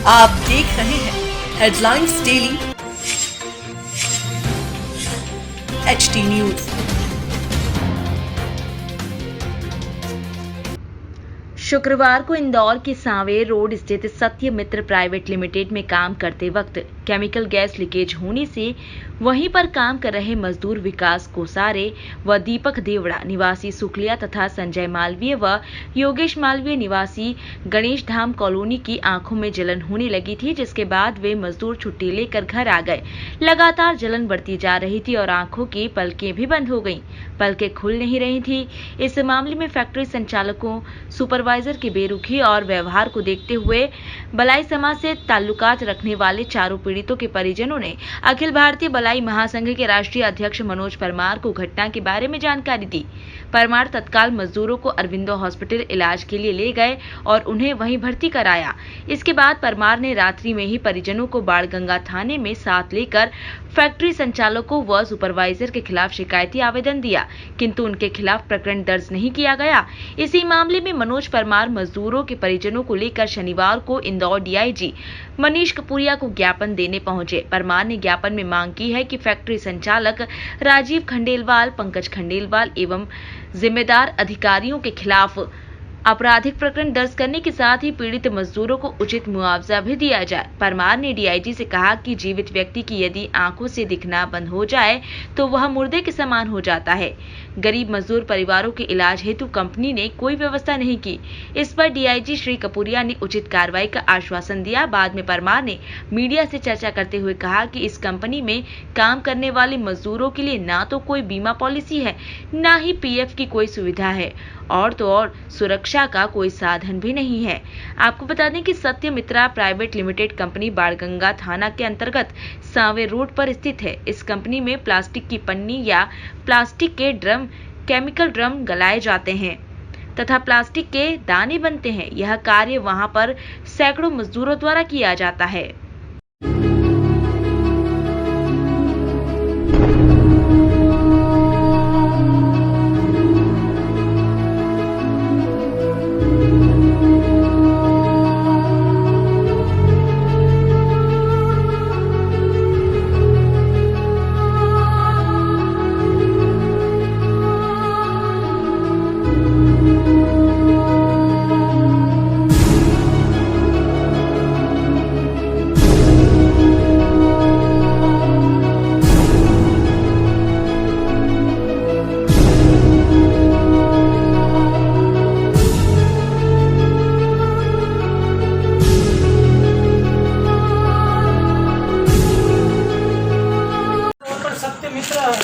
आप देख रहे हैं हेडलाइंस डेली HD न्यूज। शुक्रवार को इंदौर के सांवेर रोड स्थित सत्य मित्र प्राइवेट लिमिटेड में काम करते वक्त केमिकल गैस लीकेज होने से वहीं पर काम कर रहे मजदूर विकास कोसारे व दीपक देवड़ा निवासी सुखलिया तथा संजय मालवीय व योगेश मालवीय निवासी गणेश धाम कॉलोनी की आंखों में जलन होने लगी थी, जिसके बाद वे मजदूर छुट्टी लेकर घर आ गए। लगातार जलन बढ़ती जा रही थी और आंखों की पलकें भी बंद हो गईं। पलकें खुल नहीं रही थी। इस मामले में फैक्ट्री संचालकों, सुपरवाइजर की बेरुखी और व्यवहार को देखते हुए बलाई समाज से ताल्लुकात रखने वाले चारों पीड़ितों के परिजनों ने अखिल भारतीय बलाई महासंघ के राष्ट्रीय अध्यक्ष मनोज परमार को घटना के बारे में जानकारी दी। परमार तत्काल मजदूरों को अरविंदो हॉस्पिटल इलाज के लिए ले गए और उन्हें वहीं भर्ती कराया। इसके बाद परमार ने रात्रि में ही परिजनों को बाणगंगा थाने में साथ लेकर फैक्ट्री संचालकों व सुपरवाइजर के खिलाफ शिकायती आवेदन दिया, किंतु उनके खिलाफ प्रकरण दर्ज नहीं किया गया। इसी मामले में मनोज परमार मजदूरों के परिजनों को लेकर शनिवार को इंदौर DIG मनीष कपूरिया को ज्ञापन देने पहुंचे। परमार ने ज्ञापन में मांग की है कि फैक्ट्री संचालक राजीव खंडेलवाल, पंकज खंडेलवाल एवं जिम्मेदार अधिकारियों के खिलाफ आपराधिक प्रकरण दर्ज करने के साथ ही पीड़ित मजदूरों को उचित मुआवजा भी दिया जाए। परमार ने DIG से कहा कि जीवित व्यक्ति की यदि आंखों से दिखना बंद हो जाए तो वह मुर्दे के समान हो जाता है। गरीब मजदूर परिवारों के इलाज हेतु कंपनी ने कोई व्यवस्था नहीं की। इस पर DIG श्री कपूरिया ने उचित कार्रवाई का आश्वासन दिया। बाद में परमार ने मीडिया से चर्चा करते हुए कहा कि इस कंपनी में काम करने वाले मजदूरों के लिए ना तो कोई बीमा पॉलिसी है, ना ही PF की कोई सुविधा है और तो और सुरक्षा का कोई साधन भी नहीं है। आपको बता दें कि सत्य मित्रा प्राइवेट लिमिटेड कंपनी बाणगंगा थाना के अंतर्गत सांवेर रोड पर स्थित है। इस कंपनी में प्लास्टिक की पन्नी या प्लास्टिक के ड्रम, केमिकल ड्रम गलाए जाते हैं तथा प्लास्टिक के दाने बनते हैं। यह कार्य वहां पर सैकड़ों मजदूरों द्वारा किया जाता है।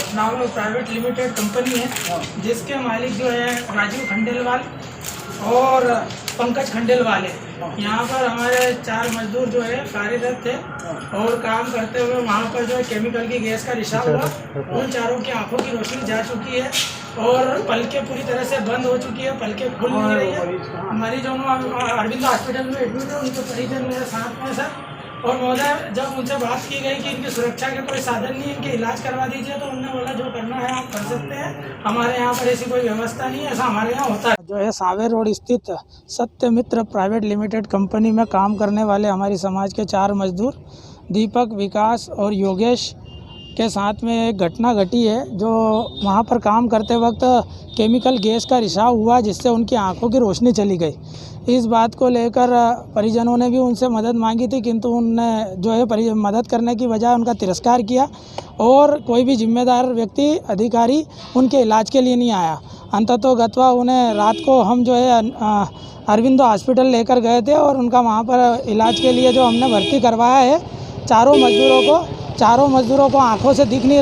नाम प्राइवेट लिमिटेड कंपनी है, जिसके मालिक जो है राजीव खंडेलवाल और पंकज खंडेलवाल है। यहाँ पर हमारे 4 मजदूर जो है कार्यरत थे और काम करते हुए वहाँ पर जो है केमिकल की गैस का रिसाव हुआ। उन चारों की आंखों की रोशनी जा चुकी है और पलकें पूरी तरह से बंद हो चुकी है, पलकें खुल नहीं रही है। मरीज अरविंदो हॉस्पिटल में एडमिट है, उनके परिजन मेरे साथ में सर। और महोदय, जब उनसे बात की गई कि इनकी सुरक्षा के कोई साधन नहीं है, इनके इलाज करवा दीजिए, तो उन्होंने बोला जो करना है आप कर सकते हैं, हमारे यहाँ पर ऐसी कोई व्यवस्था नहीं है, ऐसा हमारे यहाँ होता है। जो है सांवेर रोड स्थित सत्य मित्र प्राइवेट लिमिटेड कंपनी में काम करने वाले हमारी समाज के 4 मजदूर दीपक, विकास और योगेश के साथ में एक घटना घटी है। जो वहाँ पर काम करते वक्त केमिकल गैस का रिसाव हुआ, जिससे उनकी आंखों की रोशनी चली गई। इस बात को लेकर परिजनों ने भी उनसे मदद मांगी थी, किंतु उनने जो है मदद करने की बजाय उनका तिरस्कार किया और कोई भी जिम्मेदार व्यक्ति, अधिकारी उनके इलाज के लिए नहीं आया। अंततोगत्वा उन्हें रात को हम जो है अरविंदो हॉस्पिटल लेकर गए थे और उनका वहाँ पर इलाज के लिए जो हमने भर्ती करवाया है। चारों मजदूरों को आंखों से दिख नहीं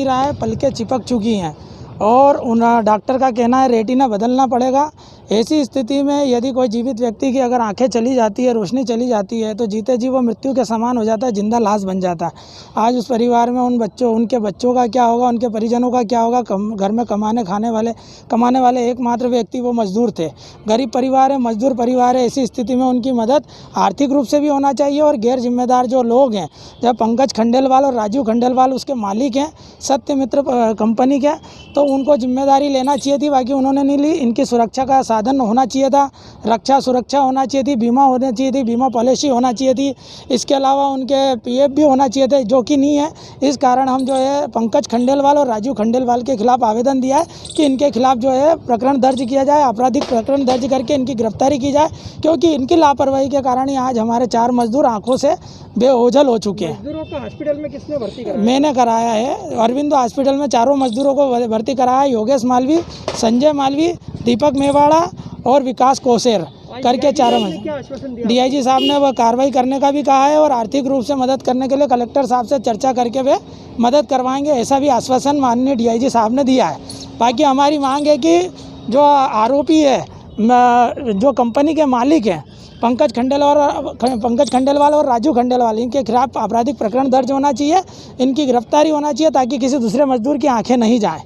रहा है, पलकें चिपक चुकी हैं और उन डॉक्टर का कहना है रेटिना बदलना पड़ेगा। ऐसी स्थिति में यदि कोई जीवित व्यक्ति की अगर आंखें चली जाती है, रोशनी चली जाती है, तो जीते जी वो मृत्यु के समान हो जाता है, जिंदा लाश बन जाता है। आज उस परिवार में उनके बच्चों का क्या होगा, उनके परिजनों का क्या होगा। घर में कमाने वाले एकमात्र व्यक्ति वो मजदूर थे। गरीब परिवार है, मजदूर परिवार है। ऐसी स्थिति में उनकी मदद आर्थिक रूप से भी होना चाहिए और गैर जिम्मेदार जो लोग हैं, जब पंकज खंडेलवाल और राजीव खंडेलवाल उसके मालिक हैं सत्य मित्र कंपनी के, तो उनको जिम्मेदारी लेना चाहिए थी, बाकी उन्होंने नहीं ली। इनकी सुरक्षा का साधन होना चाहिए था, रक्षा सुरक्षा होना चाहिए थी, बीमा होना चाहिए थी, बीमा पॉलिसी होना चाहिए थी, इसके अलावा उनके पीएफ भी होना चाहिए थे, जो कि नहीं है। इस कारण हम जो है पंकज खंडेलवाल और राजू खंडेलवाल के खिलाफ आवेदन दिया है कि इनके खिलाफ जो है प्रकरण दर्ज किया जाए, आपराधिक प्रकरण दर्ज करके इनकी गिरफ्तारी की जाए, क्योंकि इनकी लापरवाही के कारण ही आज हमारे 4 मजदूर आंखों से बेओझल हो चुके हैं। मजदूरों को हॉस्पिटल में किसने भर्ती कराया? मैंने कराया है। अरविंद हॉस्पिटल में चारों मजदूरों को भर्ती कराया, योगेश मालवी, संजय मालवी, दीपक मेवाड़ा और विकास कोसेर करके चारों क्या मजदूर। आश्वासन दिया? डीआईजी साहब ने वह कार्रवाई करने का भी कहा है और आर्थिक रूप से मदद करने के लिए कलेक्टर साहब से चर्चा करके वे मदद करवाएंगे, ऐसा भी आश्वासन माननीय डीआईजी साहब ने दिया है। बाकी हमारी मांग है कि जो आरोपी है, जो कंपनी के मालिक हैं पंकज खंडेलवाल और राजू खंडेलवाल, इनके खिलाफ आपराधिक प्रकरण दर्ज होना चाहिए, इनकी गिरफ्तारी होना चाहिए ताकि किसी दूसरे मजदूर की आंखें नहीं जाएं।